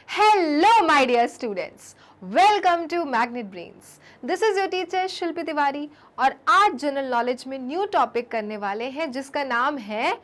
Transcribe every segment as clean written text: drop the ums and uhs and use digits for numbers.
Hello, my dear students. Welcome to Magnet Brains. This is your teacher शिल्पी तिवारी और आज general knowledge में new topic करने वाले हैं जिसका नाम है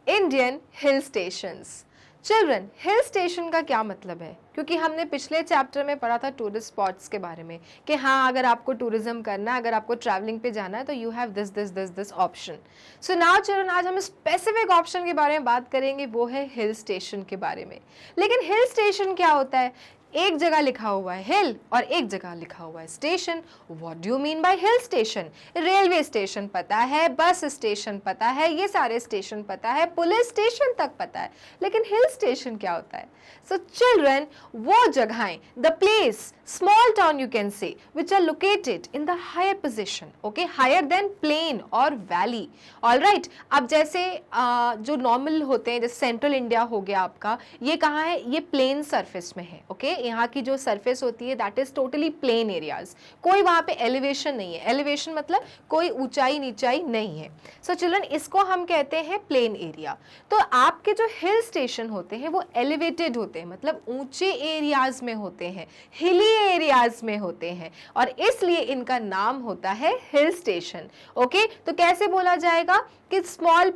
Indian hill stations. Children, hill station का क्या मतलब है? क्योंकि हमने पिछले चैप्टर में पढ़ा था टूरिस्ट स्पॉट्स के बारे में कि हाँ, अगर आपको टूरिज्म करना है, अगर आपको ट्रैवलिंग पे जाना है तो you have this option. So now children, आज हम स्पेसिफिक ऑप्शन के बारे में बात करेंगे, वो है हिल स्टेशन के बारे में। लेकिन हिल स्टेशन क्या होता है? एक जगह लिखा हुआ है हिल और एक जगह लिखा हुआ है station. What do you mean by hill station? Railway station पता है, बस स्टेशन पता है, ये सारे स्टेशन पता है, पुलिस स्टेशन तक पता है, लेकिन हिल स्टेशन क्या होता है? सो चिल्ड्रन, वो जगहें, the place, small town you can say, which are located in the higher position, okay, higher than plain और वैली। ऑल राइट, अब जैसे जो नॉर्मल होते हैं, जैसे सेंट्रल इंडिया हो गया आपका, ये कहाँ है? ये प्लेन सरफेस में है, ओके। यहाँ की जो सरफेस होती है that is totally plain areas, कोई वहाँ पे एलिवेशन नहीं है। एलिवेशन मतलब कोई ऊंचाई नीचाई नहीं है। सो चिल्ड्रन, इसको हम कहते हैं प्लेन एरिया। तो आपके जो हिल स्टेशन होते हैं वो एलिवेटेड होते हैं, मतलब ऊंचे एरियाज में होते हैं, हिली एरियाज में होते हैं, और इसलिए इनका नाम होता है हिल स्टेशन, ओके। तो कैसे बोला जाएगा कि स्मॉल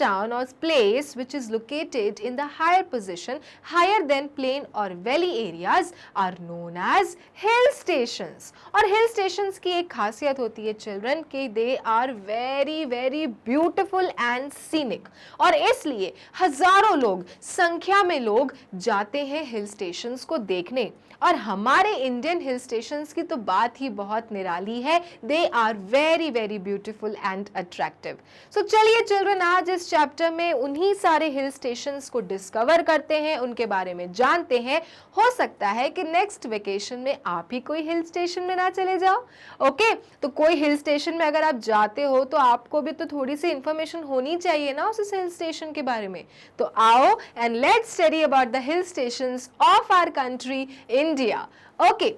टाउन और place which is located in the higher position, higher than plain और valley areas are known as hill stations. और हिल स्टेशंस की एक खासियत होती है चिल्ड्रन कि they are very very beautiful and scenic, और इसलिए हजारों लोग, संख्या में लोग जाते हैं हिल स्टेशंस को देखने। और हमारे इंडियन हिल स्टेशंस की तो बात ही बहुत निराली है। They are very very beautiful and attractive. So चलिए चिल्ड्रन, आज इस चैप्टर में उन्हीं सारे हिल स्टेशंस को डिस्कवर करते हैं, उनके बारे में जानते हैं। हो सकता है कि नेक्स्ट वेकेशन में आप ही कोई हिल स्टेशन में ना चले जाओ, ओके। तो कोई हिल स्टेशन में अगर आप जाते हो तो आपको भी तो थोड़ी सी इंफॉर्मेशन होनी चाहिए ना उस हिल स्टेशन के बारे में। तो आओ and let's study about the hill stations of our country India. Okay.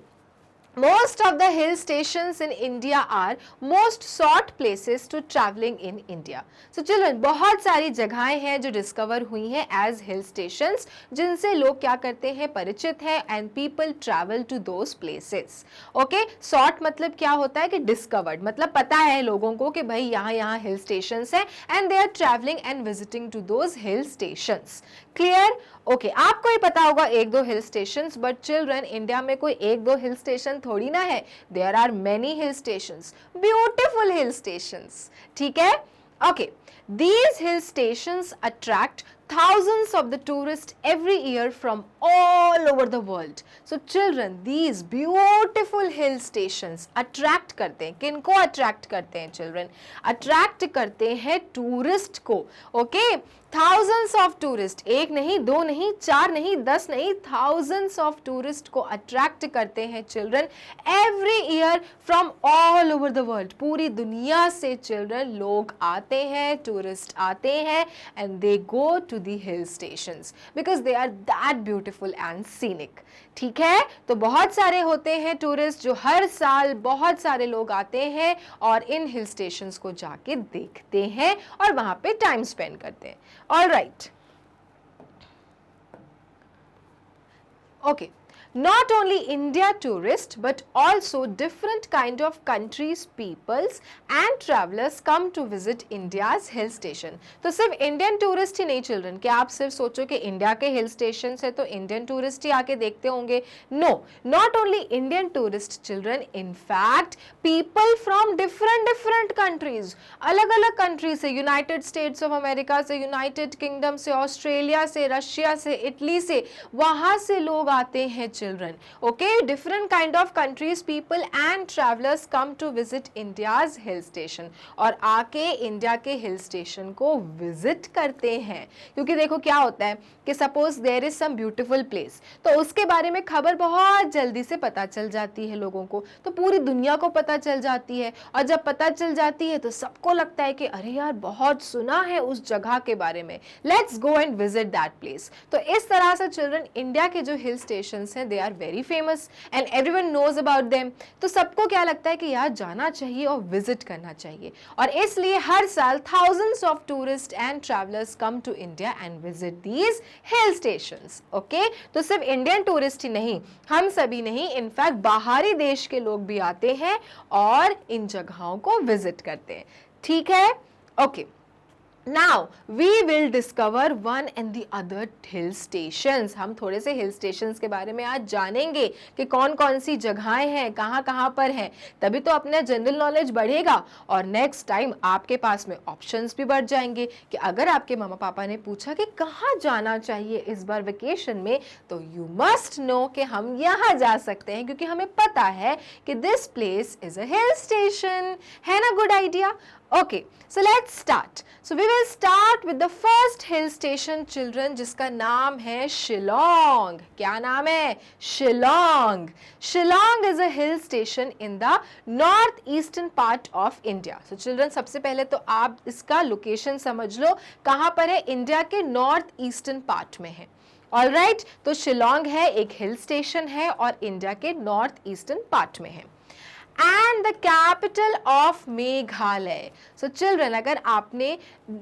Most of the hill stations in India are most sought places to traveling in India. So children, बहुत सारी जगहें हैं जो डिस्कवर हुई हैं as hill stations, जिनसे लोग क्या करते हैं, परिचित हैं, and people travel to those places. Okay, sought मतलब क्या होता है कि discovered, मतलब पता है लोगों को कि भाई यहाँ hill stations हैं and they are traveling and visiting to those hill stations. Clear? Okay, आपको ही पता होगा एक दो hill stations, but children India में कोई एक दो हिल स्टेशन थोड़ी ना है। There are many hill stations, beautiful hill stations, ठीक है। Okay, these hill stations attract thousands of the tourists every year from all over the world. So children, these beautiful hill stations attract करते हैं, किनको attract करते हैं children? attract करते हैं tourist को, okay? thousands of tourists, एक नहीं, दो नहीं, चार नहीं, 10 नहीं, thousands of tourists को attract करते हैं children every year from all over the world. पूरी दुनिया से children लोग आते हैं, tourist आते हैं, and they go to the hill stations because they are that beautiful and scenic. ठीक है, तो बहुत सारे होते हैं टूरिस्ट जो हर साल बहुत सारे लोग आते हैं और इन हिल स्टेशंस को जाके देखते हैं और वहां पे टाइम स्पेंड करते हैं। All right, okay. Not only India tourists but also different kind of countries, peoples and travelers come to visit India's hill station. तो सिर्फ इंडियन टूरिस्ट ही नहीं चिल्ड्रन, कि आप सिर्फ सोचो कि इंडिया के हिल स्टेशन है तो इंडियन टूरिस्ट ही आके देखते होंगे। No, not only Indian tourist children, in fact people from different countries, अलग अलग कंट्री से, यूनाइटेड स्टेट्स ऑफ अमेरिका से, यूनाइटेड किंगडम से, ऑस्ट्रेलिया से, रशिया से, इटली से, वहां से लोग आते हैं children. Okay, different kind of countries, people and travelers come to visit India's hill station और आके इंडिया के हिल स्टेशन को विजिट करते हैं। क्योंकि देखो क्या होता है कि suppose there is some beautiful place, तो उसके बारे में खबर बहुत जल्दी से पता चल जाती है लोगों को, तो पूरी दुनिया को पता चल जाती है, और जब पता चल जाती है तो सबको लगता है कि अरे यार बहुत सुना है उस जगह के बारे में, let's go and visit that place. तो इस तरह से चिल्ड्रन इंडिया के जो हिल स्टेशंस हैं they are very famous and everyone knows about them, तो सबको क्या लगता है कि यार जाना चाहिए और विजिट करना चाहिए, और इसलिए हर साल thousands of tourists and travelers come to India and visit these hill stations. Okay, तो सिर्फ इंडियन टूरिस्ट ही नहीं, हम सभी नहीं, इनफैक्ट बाहरी देश के लोग भी आते हैं और इन जगहों को विजिट करते हैं। ठीक है, okay. Now we will discover one and the other hill stations. हम थोड़े से हिल स्टेशंस के बारे में आज जानेंगे कि कौन कौन सी जगहें हैं, कहाँ कहाँ पर हैं, तभी तो अपना जनरल नॉलेज बढ़ेगा और नेक्स्ट टाइम आपके पास में ऑप्शंस भी बढ़ जाएंगे कि अगर आपके मम्मा पापा ने पूछा कि कहाँ जाना चाहिए इस बार वेकेशन में, तो यू मस्ट नो कि हम यहाँ जा सकते हैं क्योंकि हमें पता है कि this place is a hill station. है ना good idea? Okay, so let's start. So we will start with the first hill station, children, जिसका नाम है शिलोंग। क्या नाम है? Shillong. Shillong is a hill station in the northeastern part of India. So children, सबसे पहले तो आप इसका लोकेशन समझ लो, कहाँ पर है? इंडिया के नॉर्थ ईस्टर्न पार्ट में है। ऑलराइट, तो शिलोंग है, एक हिल स्टेशन है और इंडिया के नॉर्थ ईस्टर्न पार्ट में है। And the capital of Meghalaya. So children, अगर आपने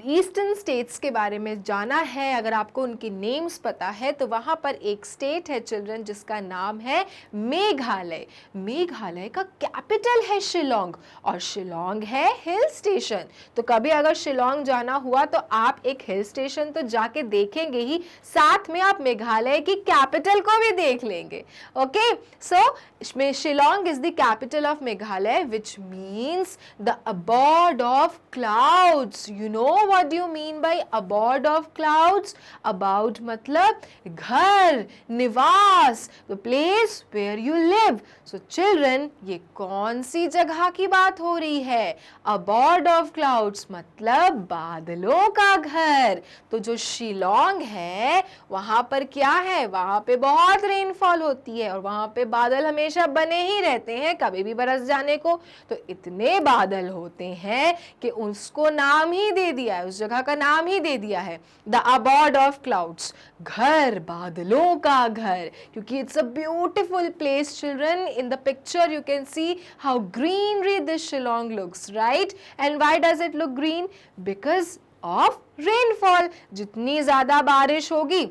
ईस्टर्न स्टेट्स के बारे में जाना है, अगर आपको उनकी नेम्स पता है, तो वहाँ पर एक स्टेट है चिल्ड्रन जिसका नाम है मेघालय। मेघालय का कैपिटल है शिलोंग और शिलोंग है हिल स्टेशन। तो कभी अगर शिलोंग जाना हुआ तो आप एक हिल स्टेशन तो जाके देखेंगे ही, साथ में आप मेघालय की कैपिटल को भी देख लेंगे। Okay, so Shillong is the capital of Meghalaya, which means the abode of clouds. You know what do you mean by abode of clouds? About मतलब घर, निवास, the place where you live. So children, ये कौन सी जगह की बात हो रही है? Abode of clouds मतलब बादलों का घर। तो जो शिलोंग है वहाँ पर क्या है? वहाँ पे बहुत रेनफॉल होती है और वहाँ पे बादल हमेशा बने ही रहते हैं, कभी भी बरस जाने को। तो इतने बादल होते हैं कि उसको नाम ही दे दिया है, उस जगह का नाम ही दे दिया है द अबॉर्ड ऑफ क्लाउड्स, घर, बादलों का घर, क्योंकि it's a beautiful place children. In the picture you can see how greenery this Shillong looks, right? And why does it look green? Because of rainfall. जितनी ज्यादा बारिश होगी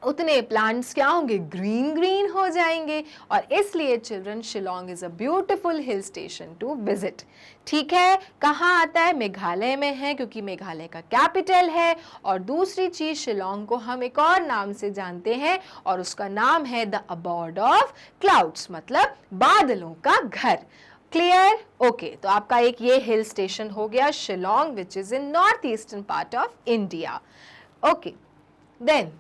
उतने प्लांट्स क्या होंगे? ग्रीन ग्रीन हो जाएंगे, और इसलिए children Shillong is a beautiful hill station to visit. ठीक है, कहाँ आता है? मेघालय में है क्योंकि मेघालय का कैपिटल है। और दूसरी चीज, शिलोंग को हम एक और नाम से जानते हैं और उसका नाम है द अबॉर्ड ऑफ क्लाउड्स, मतलब बादलों का घर। क्लियर? ओके, तो आपका एक ये हिल स्टेशन हो गया Shillong, which is in north eastern part of India. Okay, then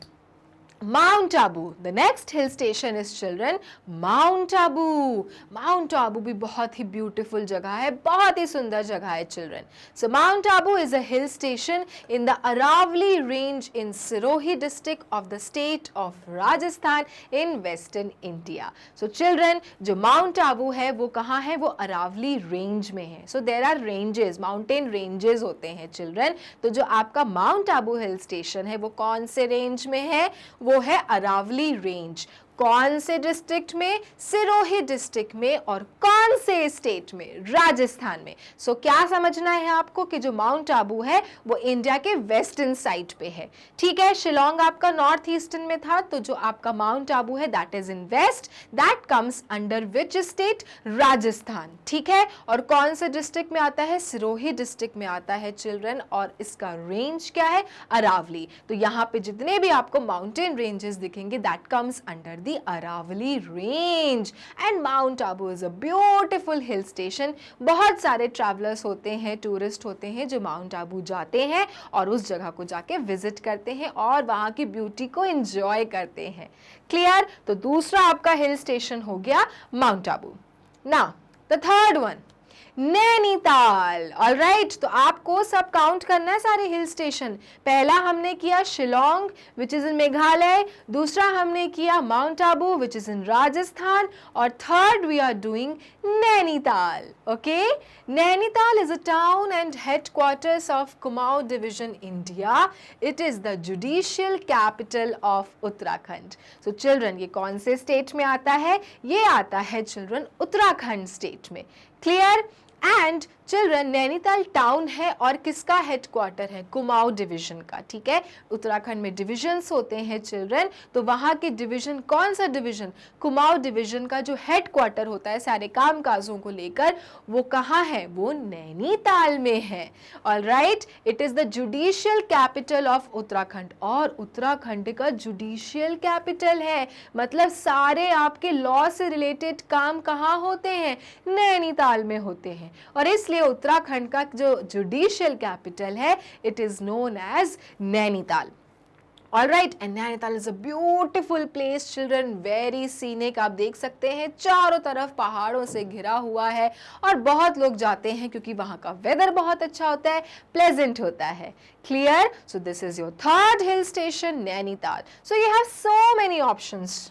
Mount Abu. The next hill station is children Mount Abu. Mount Abu भी बहुत ही beautiful जगह है, बहुत ही सुंदर जगह है children. So Mount Abu is a hill station in the Aravalli range in Sirohi district of the state of Rajasthan in western India. So children, जो Mount Abu है वो कहाँ है? वो Aravalli range में है. So there are ranges, mountain ranges होते हैं children. तो जो आपका Mount Abu hill station है वो कौन से range में है? वो है अरावली रेंज। कौन से डिस्ट्रिक्ट में? सिरोही डिस्ट्रिक्ट में। और कौन से स्टेट में? राजस्थान में। सो क्या समझना है आपको कि जो माउंट आबू है वो इंडिया के वेस्टर्न साइड पे है। ठीक है, शिलोंग आपका नॉर्थ ईस्टर्न में था, तो जो आपका माउंट आबू है that is in west, that comes under which state? Rajasthan. ठीक है, और कौन से डिस्ट्रिक्ट में आता है? सिरोही डिस्ट्रिक्ट में आता है चिल्ड्रन, और इसका रेंज क्या है? अरावली। तो यहाँ पे जितने भी आपको माउंटेन रेंजेस दिखेंगे that comes under Aravalli range, and Mount Abu is a beautiful hill station. बहुत सारे ट्रैवलर्स होते हैं, टूरिस्ट होते हैं जो माउंट आबू जाते हैं और उस जगह को जाके विजिट करते हैं और वहाँ की ब्यूटी को एंजॉय करते हैं। क्लियर? तो दूसरा आपका हिल स्टेशन हो गया mount Abu. Now the third one Nainital. Alright, तो आपको सब काउंट करना है सारे हिल स्टेशन। पहला हमने किया Shillong which is in Meghalaya, दूसरा हमने किया mount Abu which is in Rajasthan, और third we are doing Nainital. Okay, Nainital is a town and headquarters of Kumaon division, India. It is the judicial capital of Uttarakhand. So children, ये कौन से स्टेट में आता है? ये आता है चिल्ड्रन उत्तराखंड स्टेट में। Clear? And children, Nainital town है और किसका हेडक्वार्टर है? कुमाऊं डिवीजन का। ठीक है, उत्तराखंड में डिविजन्स होते हैं चिल्ड्रन, तो वहां के डिवीजन, कौन सा डिवीजन? कुमाऊं डिवीजन का जो हेडक्वार्टर होता है सारे काम काजों को लेकर, वो कहाँ है? वो नैनीताल में है। Alright, it is the judicial capital of Uttarakhand, और उत्तराखंड का जुडिशियल कैपिटल है, मतलब सारे आपके लॉ से रिलेटेड काम कहाँ होते हैं? नैनीताल में होते हैं। और इसलिए उत्तराखंड का जो जुडिशियल कैपिटल है, it is known as Nainital. Alright, and Nainital is a beautiful place children, very scenic. आप देख सकते हैं चारों तरफ पहाड़ों से घिरा हुआ है, और बहुत लोग जाते हैं क्योंकि वहां का वेदर बहुत अच्छा होता है, प्लेजेंट होता है। Clear? So this is your third hill station, Nainital. So you have so many options.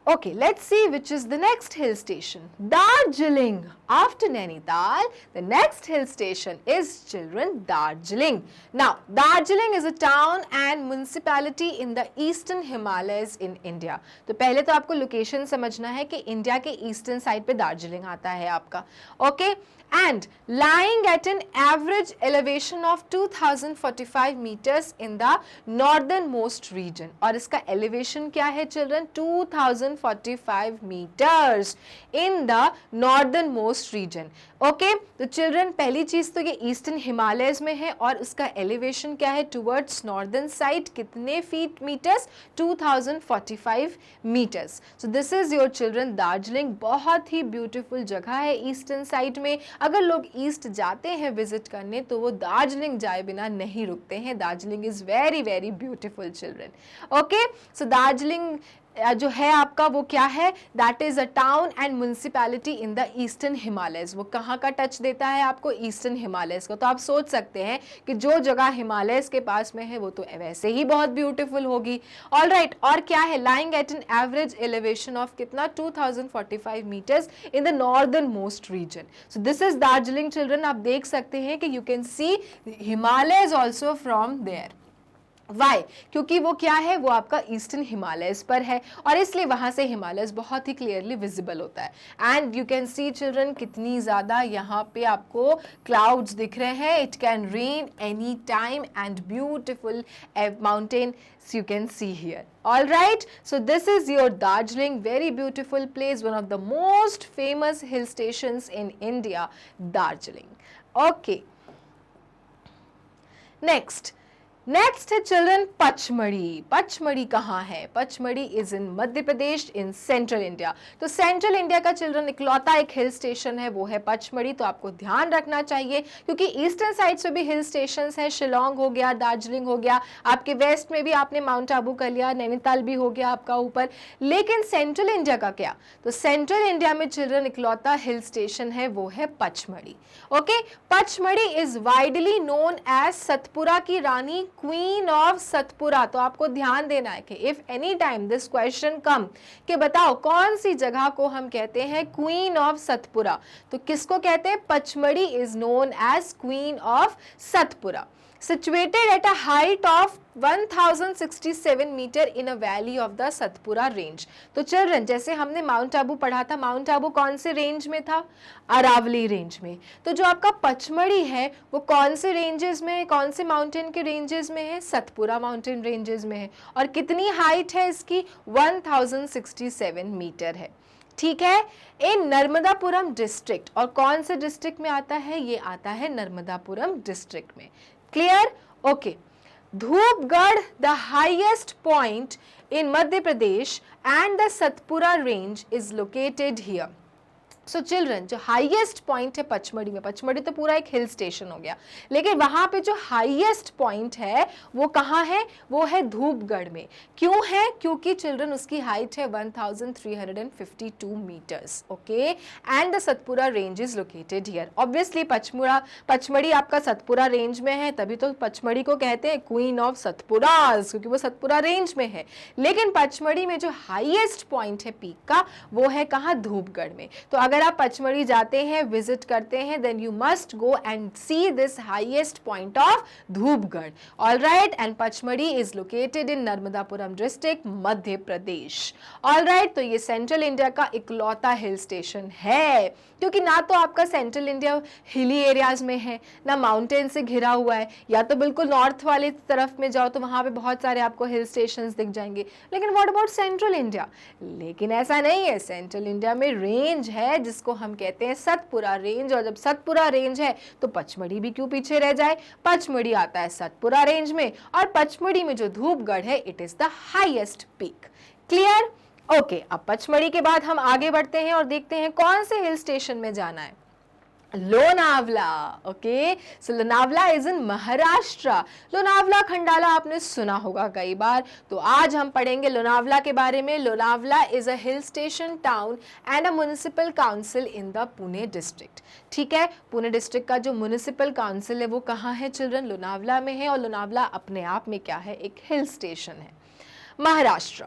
Okay, let's see which is the next hill station. Darjeeling. After Nainital, the next hill station is children Darjeeling. Now, Darjeeling is a town and municipality in the eastern Himalayas in India. तो पहले तो आपको location समझना है कि India के eastern side पे दार्जिलिंग आता है आपका। Okay, and lying at an average elevation of 2045 meters in the northernmost region. और इसका elevation क्या है children? 2045 meters in the northernmost region. Okay, तो चिल्ड्रन पहली चीज तो ये ईस्टर्न हिमालयस में है, और उसका एलिवेशन क्या है? Towards northern side. कितने feet metres? 2045 metres. So this is your children Darjeeling. बहुत ही ब्यूटीफुल जगह है ईस्टर्न साइड में। अगर लोग ईस्ट जाते हैं विजिट करने तो वो दार्जिलिंग जाए बिना नहीं रुकते हैं। Darjeeling is very very beautiful children. Okay, so Darjeeling जो है आपका वो क्या है? That is a town and municipality in the eastern Himalayas. वो कहाँ का टच देता है आपको? ईस्टर्न हिमालयस को। तो आप सोच सकते हैं कि जो जगह हिमालयस के पास में है वो तो वैसे ही बहुत ब्यूटीफुल होगी। ऑलराइट, और क्या है? Lying at an average elevation of कितना? 2045 metres in the northern most region. So this is Darjeeling children. आप देख सकते हैं कि you can see Himalayas also from there. Why? क्योंकि वो क्या है? वो आपका ईस्टर्न हिमालयस पर है, और इसलिए वहां से हिमालयस बहुत ही क्लियरली विजिबल होता है। And you can C children कितनी ज्यादा यहाँ पे आपको क्लाउड्स दिख रहे हैं। It can rain any time and beautiful mountain you can see here. All right, so this is your Darjeeling, very beautiful place, one of the most famous hill stations in India, Darjeeling. Okay, next है children Pachmarhi. Pachmarhi कहाँ है? Pachmarhi is in Madhya Pradesh, in central India. तो central India का children इकलौता एक hill station है, वो है पचमढ़ी। तो आपको ध्यान रखना चाहिए क्योंकि ईस्टर्न साइड से भी हिल स्टेशन हैं। शिलोंग हो गया, दार्जिलिंग हो गया, आपके वेस्ट में भी आपने माउंट आबू कर लिया, नैनीताल भी हो गया आपका ऊपर। लेकिन सेंट्रल इंडिया का क्या? तो सेंट्रल इंडिया में चिल्ड्रन इकलौता हिल स्टेशन है, वो है Pachmarhi. Okay, Pachmarhi is widely known as Satpura की रानी, क्वीन ऑफ सतपुरा। तो आपको ध्यान देना है कि if any time this question come कि बताओ कौन सी जगह को हम कहते हैं क्वीन ऑफ सतपुरा, तो किसको कहते हैं? Pachmarhi is known as queen of Satpura. situated at a height of 1067 metre in a valley of the Satpura range. तो चिल्ड्रन जैसे हमने माउंट आबू पढ़ा था, माउंट आबू कौन से रेंज में था? अरावली रेंज में। तो जो आपका पचमढ़ी है वो कौन से रेंजेस में है? कौन से माउंटेन के रेंजेस में है? सतपुरा माउंटेन रेंजेस में है। और कितनी हाइट है इसकी? 1067 मीटर है। ठीक है, इन नर्मदापुरम डिस्ट्रिक्ट। और कौन से डिस्ट्रिक्ट में आता है? ये आता है नर्मदापुरम डिस्ट्रिक्ट में। Clear? Okay, Dhupgarh the highest point in Madhya Pradesh and the Satpura range is located here. So children, जो हाईएस्ट पॉइंट है पचमढ़ी में, पचमढ़ी तो पूरा एक हिल स्टेशन हो गया, लेकिन वहां पे जो हाईएस्ट पॉइंट है वो कहाँ है, वो है धूपगढ़ में। क्यों है, क्योंकि चिल्ड्रन उसकी हाइट है 1352 metres, okay, and the Satpura range is located here. Obviously Pachmarhi आपका सतपुरा रेंज में है, तभी तो पचमढ़ी को कहते हैं क्वीन ऑफ सतपुरास, क्योंकि वो सतपुरा रेंज में है। लेकिन पचमढ़ी में जो हाईएस्ट पॉइंट है पीक का, वो है कहाँ, धूपगढ़ में। तो अगर आप पचमढ़ी जाते हैं, विजिट करते हैं, then you must go and see this highest point of Dhupgarh, alright. And Pachmarhi is located in Narmadapuram district, Madhya Pradesh, alright. तो ये सेंट्रल इंडिया का इकलौता हिल स्टेशन है, क्योंकि ना तो आपका सेंट्रल इंडिया हिली एरियाज में है, ना माउंटेन से घिरा हुआ है। या तो बिल्कुल नॉर्थ वाली तरफ में जाओ तो वहां पे बहुत सारे आपको हिल स्टेशंस दिख जाएंगे, लेकिन व्हाट अबाउट सेंट्रल इंडिया? लेकिन ऐसा नहीं है, सेंट्रल इंडिया में रेंज है जिसको हम कहते हैं सतपुरा रेंज, और जब सतपुरा रेंज है तो पचमढ़ी भी क्यों पीछे रह जाए? पचमढ़ी आता है सतपुरा रेंज में, और पचमढ़ी में जो धूपगढ़ है it is the highest peak. Clear? Okay, अब पचमढ़ी के बाद हम आगे बढ़ते हैं और देखते हैं कौन से हिल स्टेशन में जाना है। Lonavala, okay, so Lonavala is in Maharashtra. Lonavala Khandala आपने सुना होगा कई बार, तो आज हम पढ़ेंगे लोनावला के बारे में। Lonavala is a hill station town and a municipal council in the Pune district. ठीक है, पुणे डिस्ट्रिक्ट का जो म्युनिसिपल काउंसिल है वो कहाँ है चिल्ड्रन? लोनावला में है, और लोनावला अपने आप में क्या है? एक हिल स्टेशन है। Maharashtra,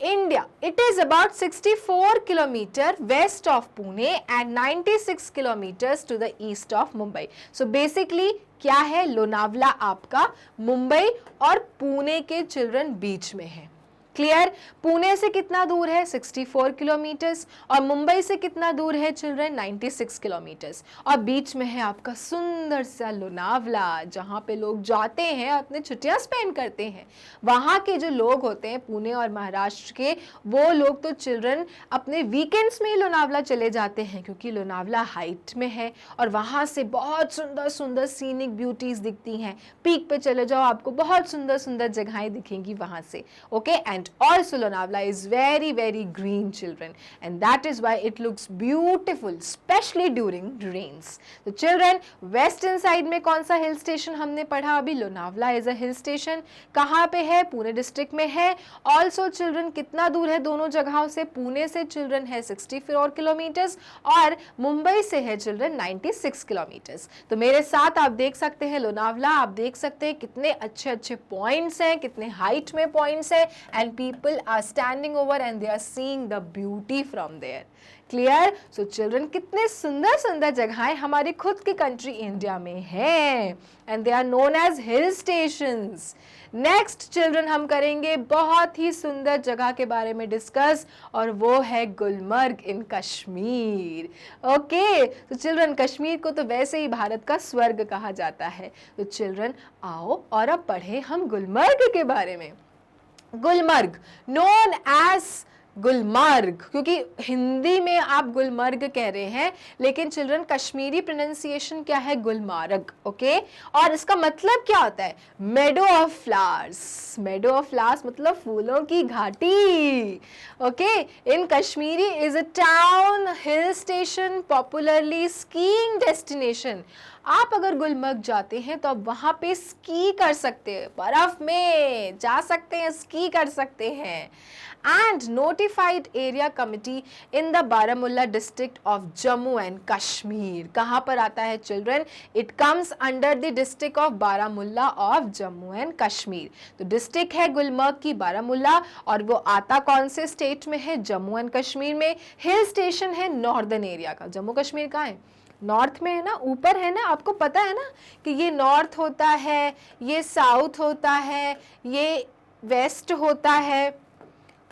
India, it is about 64 kilometer west of Pune and 96 kilometers to the east of Mumbai. So basically क्या है? लोनावला आपका मुंबई और पुणे के चिल्ड्रन बीच में है। क्लियर? पुणे से कितना दूर है? 64 किलोमीटर्स, और मुंबई से कितना दूर है चिल्ड्रन? 96 किलोमीटर्स, और बीच में है आपका सुंदर सा लोनावला, जहाँ पे लोग जाते हैं, अपने छुट्टियां स्पेंड करते हैं। वहाँ के जो लोग होते हैं पुणे और महाराष्ट्र के, वो लोग तो चिल्ड्रन अपने वीकेंड्स में ही लोनावला चले जाते हैं, क्योंकि लोनावला हाइट में है और वहाँ से बहुत सुंदर सुंदर सीनिक ब्यूटीज दिखती हैं। पीक पे चले जाओ, आपको बहुत सुंदर सुंदर जगहें दिखेंगी वहाँ से, okay. And also Lonavala is very very green children, and that is why it looks beautiful especially during rains. So children, western side में कौन सा हिल स्टेशन हमने पढ़ा अभी? Lonavala is a hill station. कहाँ पे है? पुणे डिस्ट्रिक्ट में है। ऑल्सो चिल्ड्रन कितना दूर है दोनों जगहों से? पुणे से चिल्ड्रन है 64 किलोमीटर्स, और मुंबई से है चिल्ड्रन 96 किलोमीटर्स। तो मेरे साथ आप देख सकते हैं लोनावला, आप देख सकते हैं कितने अच्छे अच्छे पॉइंट्स हैं, कितने हाइट में पॉइंट्स हैं, and people are standing over and they are seeing the beauty from there. Clear? So children, कितने सुंदर सुंदर जगहें हमारी खुद की कंट्री इंडिया में हैं, and they are known as hill stations. Next children हम करेंगे बहुत ही सुंदर जगह के बारे में डिस्कस, और वो है गुलमर्ग इन कश्मीर। ओके, तो चिल्ड्रन कश्मीर को तो वैसे ही भारत का स्वर्ग कहा जाता है। तो चिल्ड्रन आओ और अब पढ़े हम गुलमर्ग के बारे में। गुलमर्ग, नोन एज गुलमर्ग, क्योंकि हिंदी में आप गुलमर्ग कह रहे हैं, लेकिन चिल्ड्रन कश्मीरी प्रोनाउंसिएशन क्या है? गुलमार्ग, ओके। और इसका मतलब क्या होता है? Meadow of flowers. Meadow of flowers मतलब फूलों की घाटी, okay. In Kashmiri is a town hill station popularly skiing destination. आप अगर गुलमर्ग जाते हैं तो आप वहाँ पे स्की कर सकते हैं, बर्फ में जा सकते हैं, स्की कर सकते हैं। And notified area committee in the Baramulla district of Jammu and Kashmir. कहाँ पर आता है children? It comes under the district of Baramulla of Jammu and Kashmir. तो डिस्ट्रिक्ट है गुलमर्ग की बारामुल्ला, और वो आता कौन से स्टेट में है? जम्मू एंड कश्मीर में। हिल स्टेशन है नॉर्दर्न एरिया का। जम्मू कश्मीर कहाँ है? नॉर्थ में है ना, ऊपर है ना। आपको पता है ना कि ये नॉर्थ होता है, ये साउथ होता है, ये वेस्ट होता है,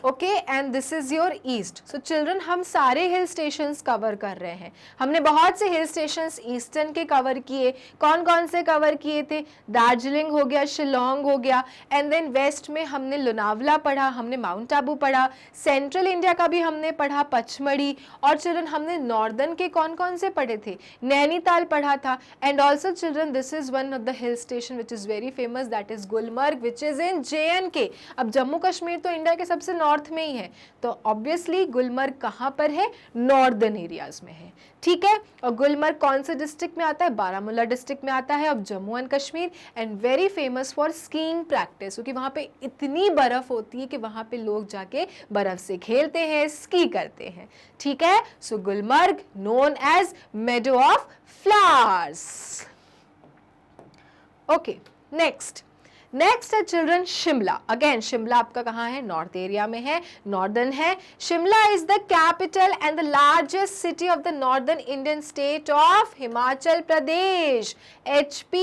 okay, and this is your east. So children, हम सारे हिल स्टेशंस कवर कर रहे हैं। हमने बहुत से हिल स्टेशंस ईस्टर्न के कवर किए। कौन कौन से कवर किए थे? दार्जिलिंग हो गया, शिलोंग हो गया, एंड देन वेस्ट में हमने लोनावला पढ़ा, हमने माउंट आबू पढ़ा, सेंट्रल इंडिया का भी हमने पढ़ा पचमढ़ी, और चिल्ड्रन हमने नॉर्दर्न के कौन कौन से पढ़े थे? नैनीताल पढ़ा था। And also children, this is one of the hill station which is very famous, that is Gulmarg, which is in JNK। अब जम्मू कश्मीर तो इंडिया के सबसे नॉर्थ में ही है, तो ऑब्वियसली गुलमर्ग कहाँ पर है, नॉर्दर्न एरियाज में है, ठीक है। और गुलमर्ग कौन से डिस्ट्रिक्ट में आता है, बारामूला डिस्ट्रिक्ट में आता है of Jammu and Kashmir, and very famous for skiing practice, क्योंकि वहाँ पे इतनी बर्फ होती है कि वहाँ पे लोग जाके बर्फ से खेलते हैं, स्की करते हैं, ठीक है। So Gulmarg known as meadow of flowers. Okay, next है चिल्ड्रन शिमला। अगेन शिमला आपका कहाँ है, नॉर्थ एरिया में है, नॉर्दर्न है। Shimla is the capital and the largest city of the northern Indian state of Himachal Pradesh, HP।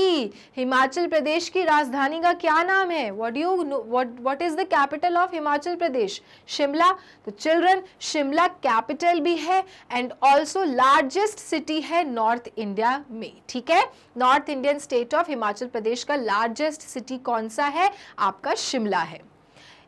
Himachal Pradesh की राजधानी का क्या नाम है, what is the capital of Himachal Pradesh, Shimla. तो चिल्ड्रन शिमला कैपिटल भी है एंड ऑल्सो लार्जेस्ट सिटी है नॉर्थ इंडिया में, ठीक है। North Indian state of Himachal Pradesh का लार्जेस्ट सिटी कौन सा है, आपका शिमला है।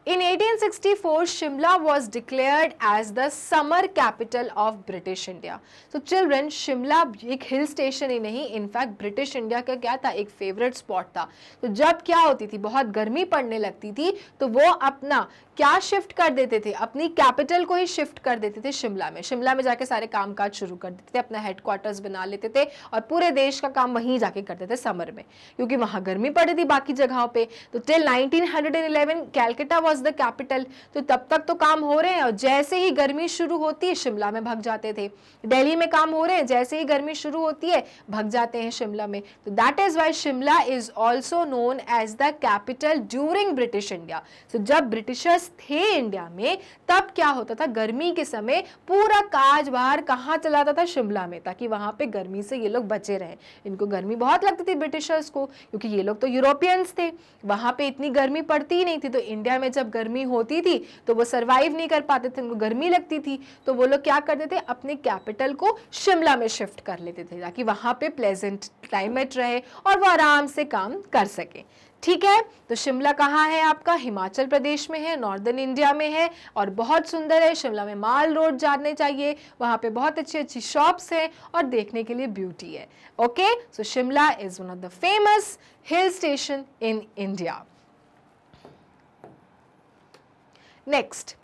In 1864, Shimla was declared as the summer capital of British India. So children, Shimla एक हिल स्टेशन ही नहीं, इनफैक्ट ब्रिटिश इंडिया का क्या था, एक फेवरेट स्पॉट था। तो जब क्या होती थी, बहुत गर्मी पड़ने लगती थी, तो वो अपना क्या शिफ्ट कर देते थे, अपनी कैपिटल को ही शिफ्ट कर देते थे शिमला में। शिमला में जाके सारे कामकाज शुरू कर देते थे, अपना हेडक्वार्टर्स बना लेते थे और पूरे देश का काम वहीं जाके करते थे समर में, क्योंकि वहां गर्मी पड़ी थी बाकी जगहों पे। तो till 1911 Calcutta was the capital, तो तब तक तो काम हो रहे हैं और जैसे ही गर्मी शुरू होती है शिमला में भग जाते थे। दिल्ली में काम हो रहे हैं, जैसे ही गर्मी शुरू होती है भग जाते हैं शिमला में। तो that is why Shimla is also known as the capital during British India. सो जब ब्रिटिशर्स थे इंडिया में, तब क्या होता था, गर्मी के समय पूरा काज बाहर कहाँ चलाता था, शिमला में, ताकि वहां पे गर्मी से ये लोग बचे रहें। इनको गर्मी बहुत लगती थी ब्रिटिशर्स को, क्योंकि ये लोग तो यूरोपियंस थे, वहां पे इतनी गर्मी पड़ती ही नहीं थी। तो इंडिया में जब गर्मी होती थी तो वो सरवाइव नहीं कर पाते थे, उनको गर्मी लगती थी, तो वो लोग क्या करते थे, अपने कैपिटल को शिमला में शिफ्ट कर लेते थे, ताकि वहां पे प्लेजेंट क्लाइमेट रहे और वो आराम से काम कर सके, ठीक है। तो शिमला कहाँ है आपका, हिमाचल प्रदेश में है, नॉर्दर्न इंडिया में है और बहुत सुंदर है। शिमला में माल रोड जाने चाहिए, वहाँ पे बहुत अच्छी अच्छी शॉप्स हैं और देखने के लिए ब्यूटी है। Okay, so Shimla is one of the famous hill station in India. Next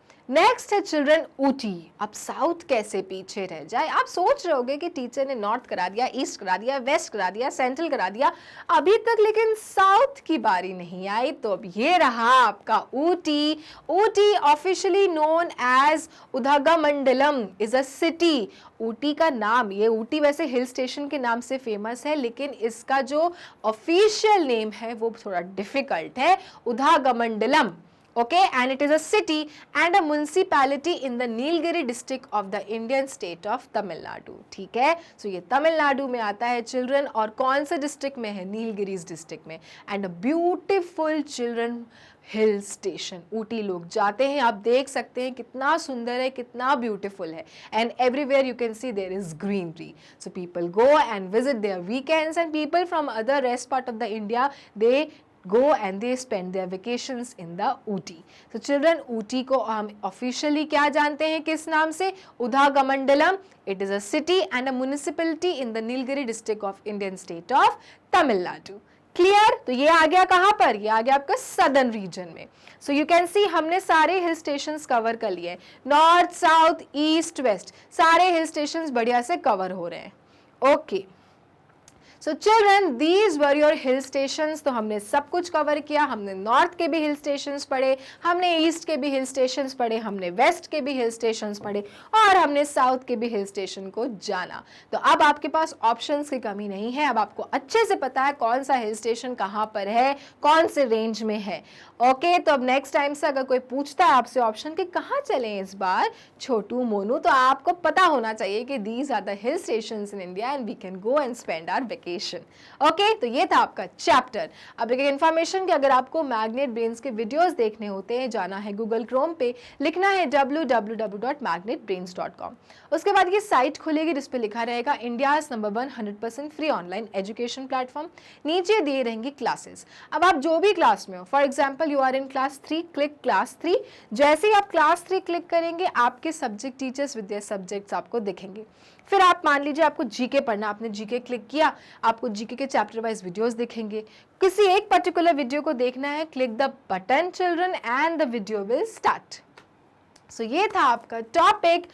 है चिल्ड्रन ऊटी। अब साउथ कैसे पीछे रह जाए, आप सोच रहे होगे कि टीचर ने नॉर्थ करा दिया, ईस्ट करा दिया, वेस्ट करा दिया, सेंट्रल करा दिया अभी तक, लेकिन साउथ की बारी नहीं आई। तो अब ये रहा आपका Ooty. Ooty officially known as Udhagamandalam is a city. Ooty का नाम, ये ऊटी वैसे हिल स्टेशन के नाम से फेमस है, लेकिन इसका जो ऑफिशियल नेम है वो थोड़ा डिफिकल्ट है, Udhagamandalam. Okay, and it is a city and a municipality in the Nilgiri district of the Indian state of Tamil Nadu. ठीक है, so ये तमिलनाडु में आता है चिल्ड्रन, और कौन से डिस्ट्रिक्ट में है, नीलगिरीज डिस्ट्रिक्ट में। And a beautiful children hill station, Ooty लोग जाते हैं, आप देख सकते हैं कितना सुंदर है, कितना ब्यूटीफुल है। And everywhere you can see there is greenery, so people go and visit there weekends, and people from other rest part of the India they go and they spend their vacations in the Ooty. So children, Ooty को हम officially क्या जानते हैं, किस नाम से, Udhagamandalam. It is a city and a municipality in the Nilgiri district of Indian state of Tamil Nadu. Clear? तो ये आ गया कहाँ पर, ये आ गया आपका सदर्न रीजन में। सो यू कैन सी हमने सारे हिल स्टेशंस कवर कर लिए, नॉर्थ साउथ ईस्ट वेस्ट, सारे हिल स्टेशंस बढ़िया से कवर हो रहे हैं। Okay, so children these were your hill stations. तो हमने सब कुछ कवर किया, हमने नॉर्थ के भी हिल स्टेशंस पढ़े, हमने ईस्ट के भी हिल स्टेशंस पढ़े, हमने वेस्ट के भी हिल स्टेशंस पढ़े और हमने साउथ के भी हिल स्टेशन को जाना। तो अब आपके पास ऑप्शंस की कमी नहीं है, अब आपको अच्छे से पता है कौन सा हिल स्टेशन कहाँ पर है, कौन से रेंज में है। ओके, तो अब नेक्स्ट टाइम से अगर कोई पूछता है आपसे ऑप्शन कि कहाँ चलें इस बार छोटू मोनू, तो आपको पता होना चाहिए कि these are the hill stations in India and we can go and spend our vacation. Okay, तो ये था आपका चैप्टर। अब एक इन्फॉर्मेशन कि अगर आपको मैग्नेट ब्रेन्स के वीडियोस देखने होते हैं, जाना है गूगल क्रोम पे, लिखना है www.magnetbrains.com। उसके बाद ये साइट खुलेगी जिस पे लिखा रहेगा India's number 1 100% free online education platform. नीचे दिए रहेंगे क्लासेस। अब आप जो भी क्लास में हो, for example you are in class 3, click class 3। जैसे ही आप क्लास 3 क्लिक करेंगे, आपके subject teachers with their subjects आपको दिखेंगे। फिर आप मान लीजिए आपको जीके पढ़ना, आपने जीके क्लिक किया, आपको जीके के चैप्टर वाइज वीडियोस दिखेंगे। किसी एक पर्टिकुलर वीडियो को देखना है, click the button children and the video will start. So ये था आपका टॉपिक।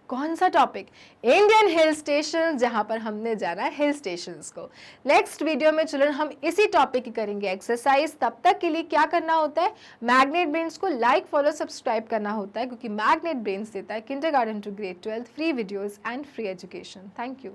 कौन सा टॉपिक? इंडियन हिल स्टेशन, जहां पर हमने जाना है हिल स्टेशंस को। नेक्स्ट वीडियो में चिल्ड्रन हम इसी टॉपिक की करेंगे एक्सरसाइज। तब तक के लिए क्या करना होता है, मैग्नेट ब्रेन्स को लाइक फॉलो सब्सक्राइब करना होता है, क्योंकि मैग्नेट ब्रेन्स देता है kindergarten to grade 12 free videos and free education. Thank you.